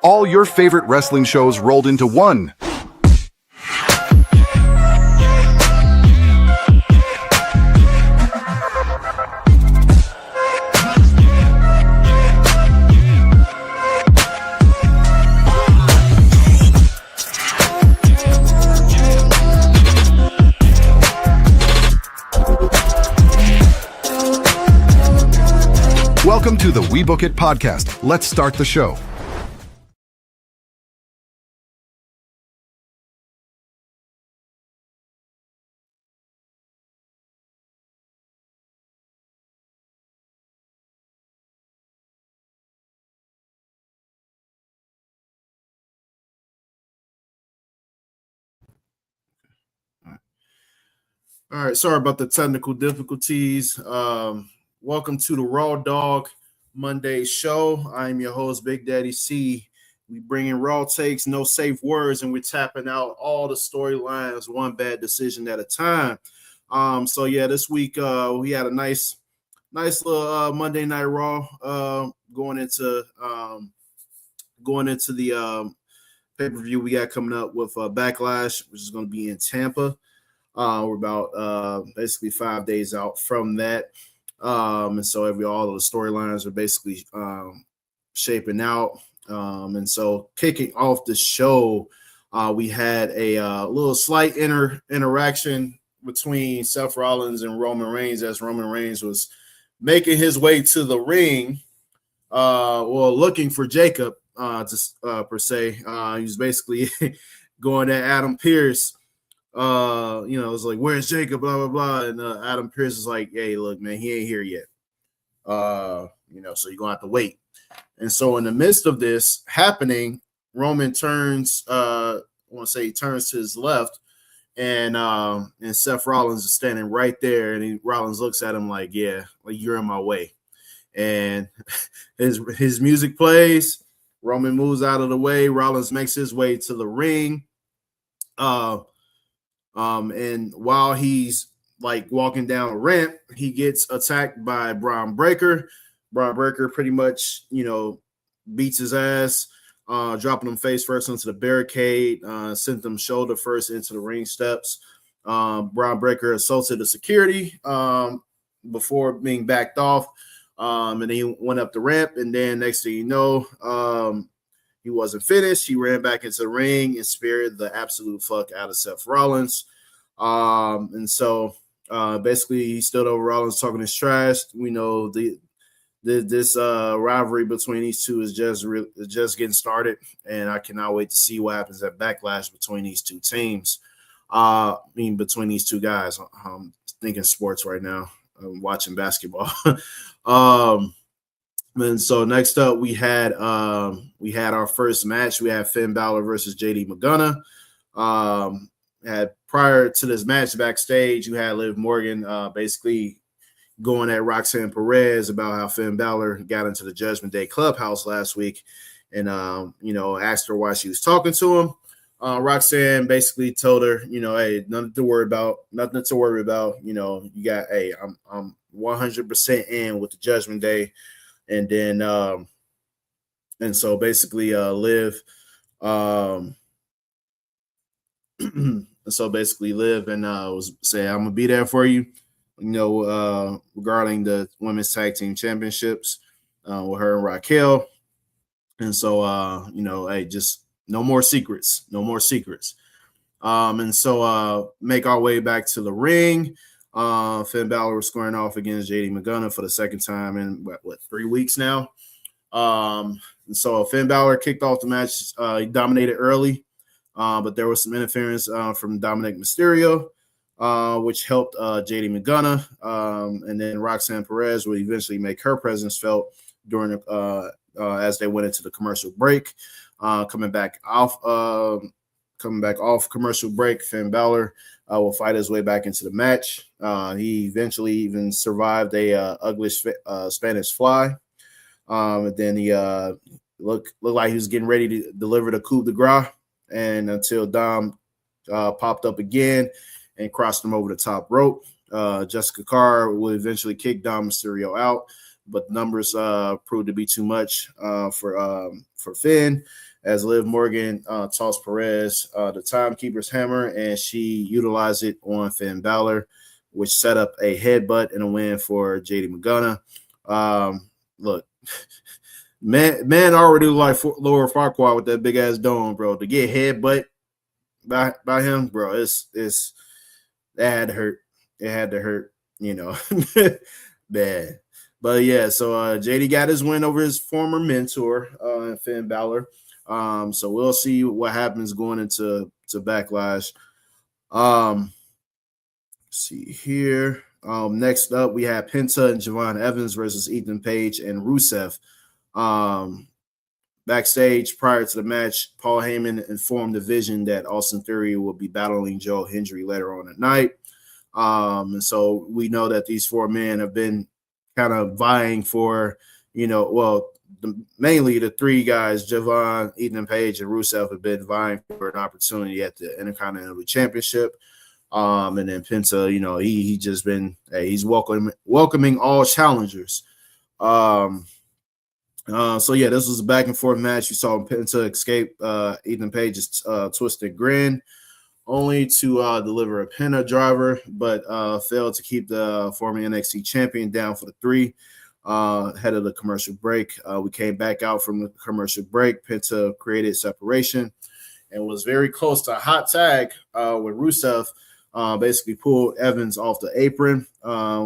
All your favorite wrestling shows rolled into one. Welcome to the We Book It podcast. Let's start the show. All right, sorry about the technical difficulties. Welcome to the Raw Dog Monday show. I'm your host, Big Daddy C. We bring in raw takes, no safe words, and we're tapping out all the storylines, one bad decision at a time. So yeah, this week we had a nice little Monday Night Raw going into the pay-per-view we got coming up with Backlash, which is going to be in Tampa. We're about basically 5 days out from that. And so all of the storylines are basically shaping out. And so kicking off the show, we had a little slight interaction between Seth Rollins and Roman Reigns as Roman Reigns was making his way to the ring, looking for Jacob per se. He was basically going at Adam Pearce. It's like, where's Jacob, blah blah blah, and Adam Pearce is like, hey, look, man, he ain't here yet, so you're gonna have to wait. And so in the midst of this happening, Roman turns to his left, and Seth Rollins is standing right there, and Rollins looks at him like, yeah, like, you're in my way. And his music plays, Roman moves out of the way, Rollins makes his way to the ring. And while he's like walking down a ramp, he gets attacked by Braun Breaker. Braun Breaker pretty much, beats his ass, dropping him face first onto the barricade, sent him shoulder first into the ring steps. Braun Breaker assaulted the security before being backed off. And then he went up the ramp, and then next thing you know, he wasn't finished. He ran back into the ring and speared the absolute fuck out of Seth Rollins. And so basically he stood over Rollins talking his trash. We know this rivalry between these two is just getting started, and I cannot wait to see what happens at Backlash between these two teams. Between these two guys. I'm thinking sports right now. I'm watching basketball. And so next up, we had our first match. We had Finn Balor versus JD McDonough. Prior to this match backstage, you had Liv Morgan basically going at Roxanne Perez about how Finn Balor got into the Judgment Day clubhouse last week, and asked her why she was talking to him. Roxanne basically told her, hey, nothing to worry about. You got, hey, I'm 100% in with the Judgment Day. And then, and so basically, Liv, Liv was saying, I'm gonna be there for you, regarding the women's tag team championships with her and Raquel. And so, hey, just no more secrets. And so make our way back to the ring. Finn Balor was squaring off against JD McDonough for the second time in 3 weeks now. And so Finn Balor kicked off the match. He dominated early, but there was some interference from Dominic Mysterio, which helped JD McDonough. And then Roxanne Perez would eventually make her presence felt during as they went into the commercial break. Coming back off commercial break, Finn Balor will fight his way back into the match. He eventually even survived a ugly Spanish fly. And then he looked like he was getting ready to deliver the coup de grace, and until Dom popped up again and crossed him over the top rope. Jessica Carr will eventually kick Dom Mysterio out. but numbers proved to be too much for Finn, as Liv Morgan tossed Perez the timekeeper's hammer, and she utilized it on Finn Balor, which set up a headbutt and a win for JD McDonough. Look, man already looked like Lower Farquaad with that big ass dome, bro. To get headbutt by him, bro, it's that had to hurt. It had to hurt, bad. But yeah, so JD got his win over his former mentor, Finn Balor. So we'll see what happens going into Backlash. Let's see here. Next up, we have Penta and Javon Evans versus Ethan Page and Rusev. Backstage prior to the match, Paul Heyman informed the Vision that Austin Theory will be battling Joe Hendry later on at night. And so we know that these four men have been kind of vying for, mainly the three guys, Javon, Ethan Page, and Rusev, have been vying for an opportunity at the Intercontinental Championship. And then Penta, he just been, he's welcoming all challengers. So yeah, this was a back and forth match. You saw Penta escape Ethan Page's twisted grin, only to deliver a pin driver, but failed to keep the former NXT champion down for the three. Ahead of the commercial break, we came back out from the commercial break. Penta created separation and was very close to a hot tag with Rusev. Basically pulled Evans off the apron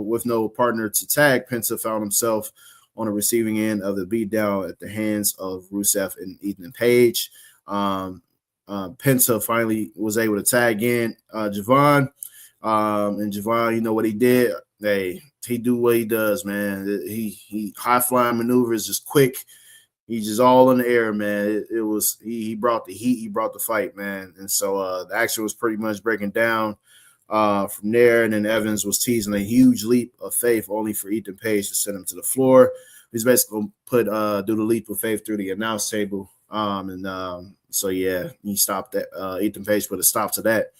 with no partner to tag. Penta found himself on the receiving end of the beatdown at the hands of Rusev and Ethan Page. Penta finally was able to tag in Javon. And Javon, you know what he did? He do what he does, man. He high flying maneuvers, just quick. He's just all in the air, man. He brought the heat, he brought the fight, man. And so the action was pretty much breaking down from there. And then Evans was teasing a huge leap of faith, only for Ethan Page to send him to the floor. He's basically do the leap of faith through the announce table. So yeah, he stopped that. Ethan Page put a stop to that.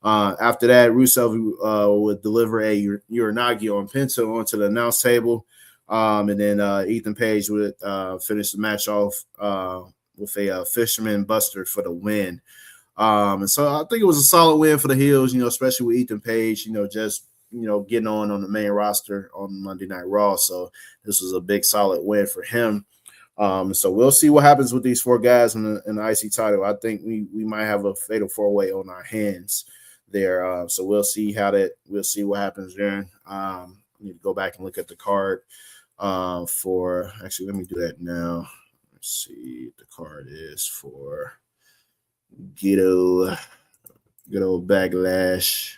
After that, Rusev would deliver a Uranagi on Penta onto the announce table. And then Ethan Page would finish the match off with a Fisherman Buster for the win. And so I think it was a solid win for the heels, especially with Ethan Page, just getting on the main roster on Monday Night Raw. So this was a big solid win for him. So we'll see what happens with these four guys in the IC title. I think we might have a fatal four-way on our hands there. So we'll see what happens there. I need to go back and look at the card actually, let me do that now. Let's see. The card is for good old Backlash.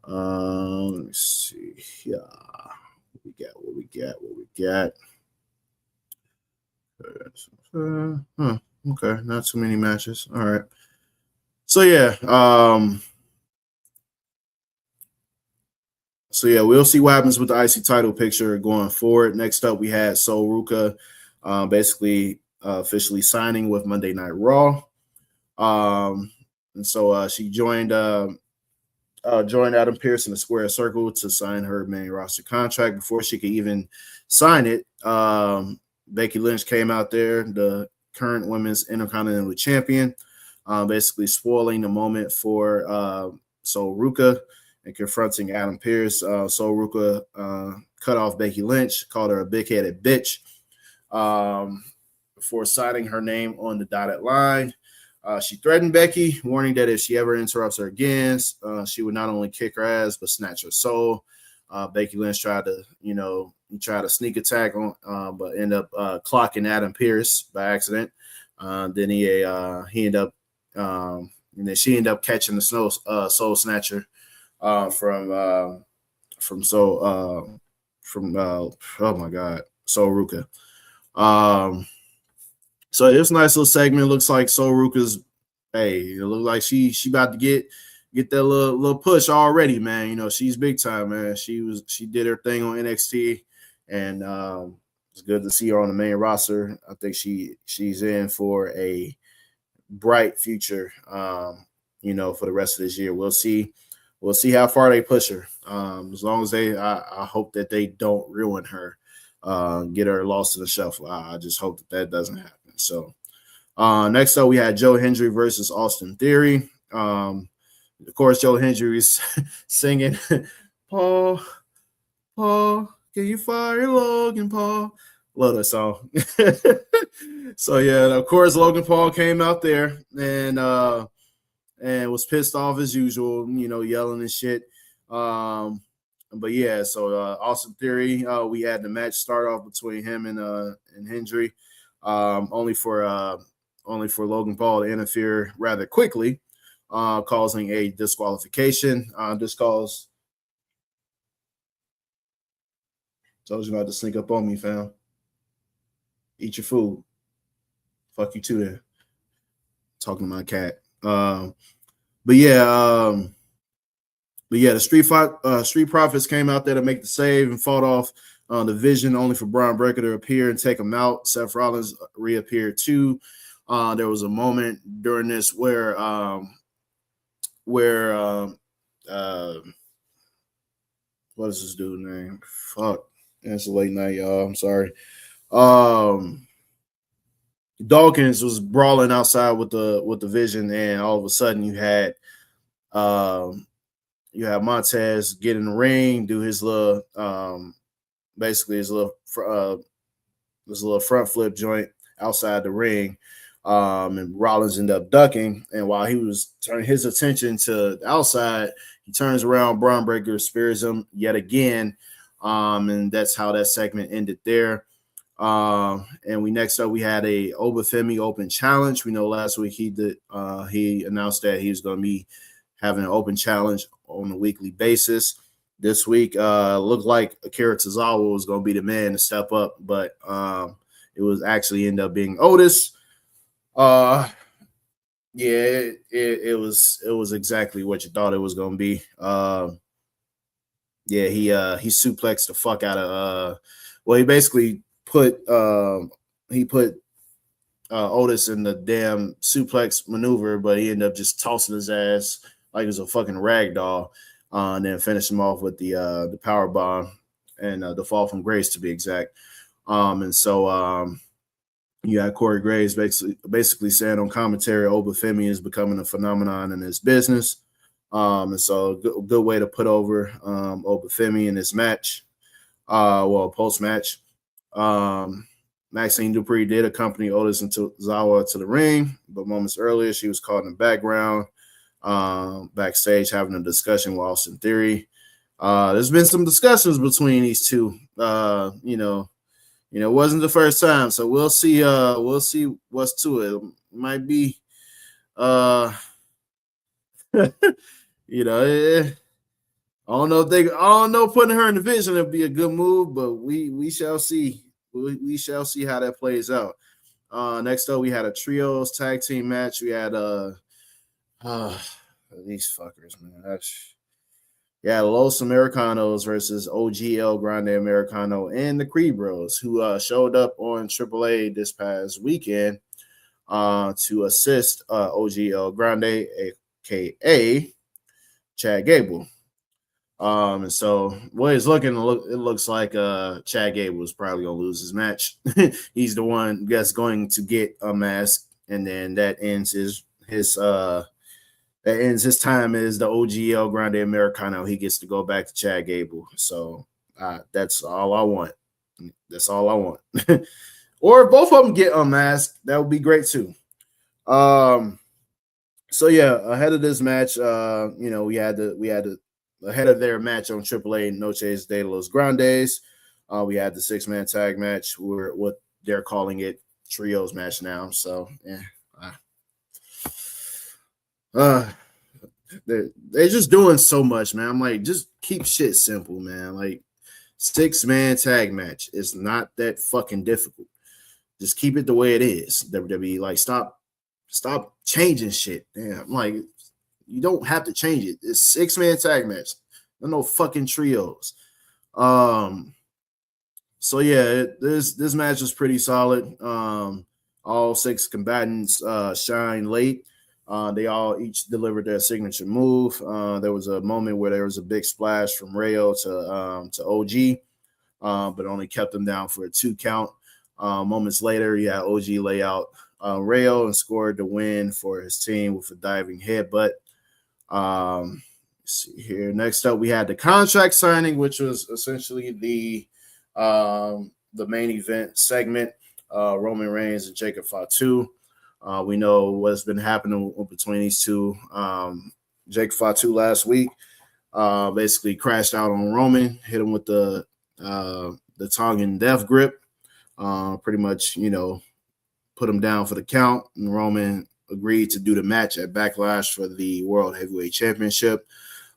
Let me see. Yeah. What we got. Okay, not too many matches. All right. So yeah, we'll see what happens with the IC title picture going forward. Next up, we had Sol Ruca, basically officially signing with Monday Night Raw. And so she joined Adam Pearce in the square circle to sign her main roster contract. Before she could even sign it, Becky Lynch came out there, the current women's Intercontinental Champion, basically spoiling the moment for Sol Ruca and confronting Adam Pearce. Sol Ruca cut off Becky Lynch, called her a big-headed bitch before signing her name on the dotted line. She threatened Becky, warning that if she ever interrupts her again, she would not only kick her ass but snatch her soul. Becky Lynch tried to sneak attack on, but end up clocking Adam Pearce by accident. Then he ended up, and then she ended up catching the soul snatcher from oh my God, Sol Ruca. So it's a nice little segment. Looks like Sol Ruca's, it looks like she about to get that little push already, man. She's big time, man. She did her thing on NXT, and it's good to see her on the main roster. I think she's in for a bright future, for the rest of this year. We'll see how far they push her. As long as I hope that they don't ruin her. get her lost to the shuffle. I just hope that doesn't happen. So next up, we had Joe Hendry versus Austin Theory. Of course, Joe Hendry is singing, Paul, can you fire Logan Paul? Love that song. So yeah, of course, Logan Paul came out there and was pissed off as usual, yelling and shit. But yeah, so Austin Theory, we had the match start off between him and Hendry, only for Logan Paul to interfere rather quickly, causing a disqualification. This cause. Told you about to sneak up on me, fam. Eat your food. Fuck you too then. Talking to my cat. But yeah, the Street Profits came out there to make the save and fought off the Vision, only for Braun Breaker to appear and take him out. Seth Rollins reappeared too. There was a moment during this where what is this dude's name? Fuck. It's a late night, y'all. I'm sorry. Dawkins was brawling outside with the Vision, and all of a sudden you had Montez get in the ring, do his little basically his little front flip joint outside the ring. And Rollins ended up ducking, and while he was turning his attention to the outside, he turns around, Braun Breaker spears him yet again. And that's how that segment ended there. And next up we had a Oba Femi Open Challenge. We know last week he announced that he was going to be having an open challenge on a weekly basis. This week looked like Akira Tozawa was going to be the man to step up, but it was actually ended up being Otis. Yeah, it was exactly what you thought it was going to be. Yeah, he suplexed the fuck out of he basically put Otis in the damn suplex maneuver, but he ended up just tossing his ass like it was a fucking rag doll, and then finish him off with the power bomb and the fall from grace, to be exact. And so you had Corey Graves basically saying on commentary, Oba Femi is becoming a phenomenon in his business. And so a good way to put over Oba Femi in this match. Post-match. Maxine Dupree did accompany Otis and Tozawa to the ring, but moments earlier she was caught in the background, backstage having a discussion with Austin Theory. There's been some discussions between these two. It wasn't the first time, so we'll see what's to it. It might be I don't know putting her in the Vision would be a good move, but we shall see. We shall see how that plays out. Next up, we had a trios tag team match. We had these fuckers, man. Los Americanos versus OGL Grande Americano and the Creed Bros, who showed up on AAA this past weekend to assist OGL Grande, aka Chad Gable. And so it looks like Chad Gable is probably gonna lose his match. He's the one that's going to get unmasked, and then that ends his time as the OGL Grande Americano. He gets to go back to Chad Gable. So that's all I want. That's all I want. Or if both of them get unmasked, that would be great too. So yeah, ahead of this match, we had ahead of their match on AAA Noches de los Grandes, we had the 6-man tag match, where what they're calling it trios match now. So they're just doing so much, man. I'm like, just keep shit simple, man. Like 6-man tag match is not that fucking difficult. Just keep it the way it is. WWE, like, stop changing shit. Damn, like, you don't have to change it. It's 6-man tag match. No fucking trios. So yeah, this match was pretty solid. All 6 combatants shine late. They all each delivered their signature move. There was a moment where there was a big splash from Rayo to OG. but only kept him down for a 2 count. Moments later, he had OG lay out Rayo and scored the win for his team with a diving headbutt. Let's see here. Next up, we had the contract signing, which was essentially the main event segment. Roman Reigns and Jacob Fatu. We know what's been happening between these two. Jacob Fatu last week basically crashed out on Roman, hit him with the tongue and death grip. Pretty much, put him down for the count. And Roman agreed to do the match at Backlash for the World Heavyweight Championship.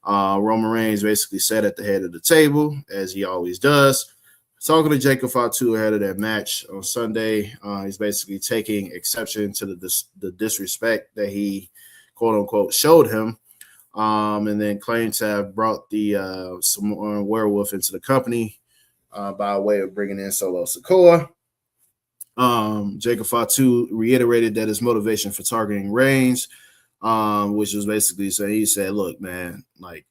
Roman Reigns basically sat at the head of the table, as he always does, talking to Jacob Fatu ahead of that match on Sunday. He's basically taking exception to the disrespect that he, quote unquote, showed him, and then claimed to have brought the Samoan werewolf into the company by way of bringing in Solo Sikoa. Jacob Fatu reiterated that his motivation for targeting Reigns, which was basically saying, he said, look, man, like,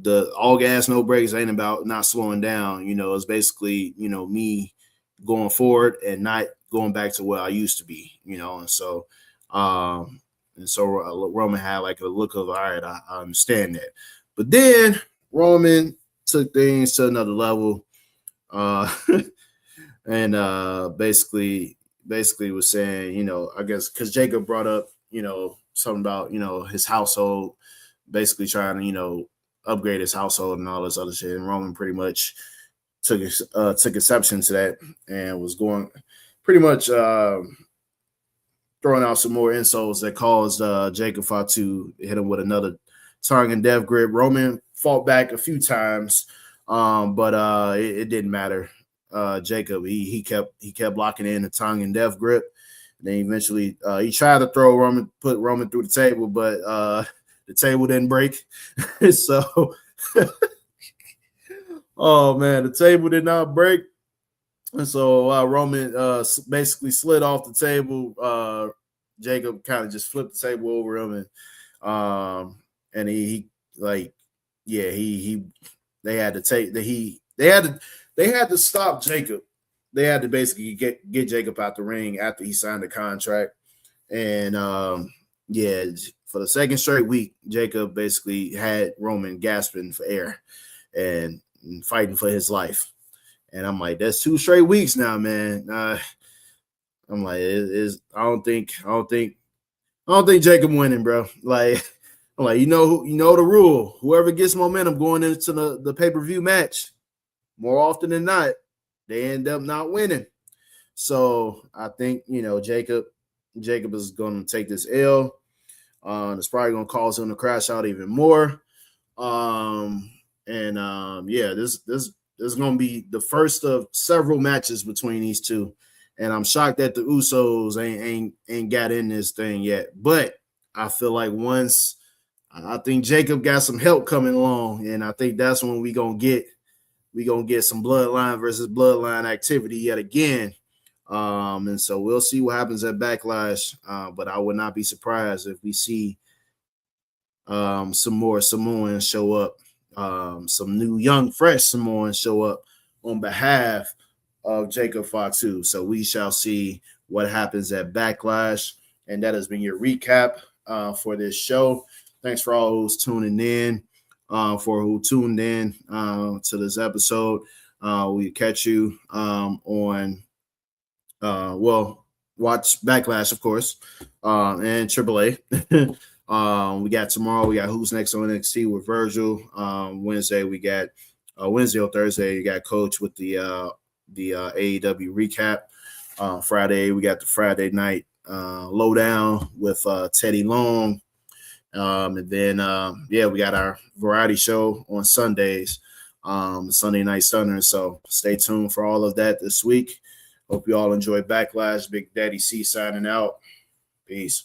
the all gas, no brakes ain't about not slowing down. It's basically, me going forward and not going back to where I used to be, and so Roman had like a look of, all right, I understand that. But then Roman took things to another level, and basically was saying, I guess because Jacob brought up, something about, his household, basically trying to, upgrade his household and all this other shit. And Roman pretty much took exception to that and was going pretty much throwing out some more insults that caused Jacob Fatu to hit him with another tongue and death grip. Roman fought back a few times, but it didn't matter. Jacob, he kept locking in the tongue and death grip. And then eventually he tried to put Roman through the table, but the table didn't break. So, oh, man, the table did not break. And so Roman basically slid off the table. Jacob kind of just flipped the table over him. And they had to stop Jacob. They had to basically get Jacob out the ring after he signed the contract. And, for the second straight week, Jacob basically had Roman gasping for air and fighting for his life. And I'm like, that's 2 straight weeks now, man. I'm like, I don't think Jacob winning, bro. Like, I'm like, you know the rule. Whoever gets momentum going into the pay-per-view match, more often than not, they end up not winning. So I think, Jacob is going to take this L. It's probably going to cause him to crash out even more. This is going to be the first of several matches between these two. And I'm shocked that the Usos ain't got in this thing yet. But I feel like I think Jacob got some help coming along, and I think that's when we gonna get some Bloodline versus Bloodline activity yet again. And so we'll see what happens at Backlash. But I would not be surprised if we see some more Samoans show up, some new, young, fresh Samoans show up on behalf of Jacob Fatu. So we shall see what happens at Backlash. And that has been your recap for this show. Thanks for all who's tuning in, who tuned in to this episode. We catch you on watch Backlash, of course, and AAA. We got tomorrow. We got Who's Next on NXT with Virgil. Wednesday we got Wednesday or Thursday. You got Coach with the AEW recap. Friday we got the Friday night lowdown with Teddy Long. And then we got our variety show on Sundays, Sunday Night Stunner. So stay tuned for all of that this week. Hope you all enjoy Backlash. Big Daddy C signing out. Peace.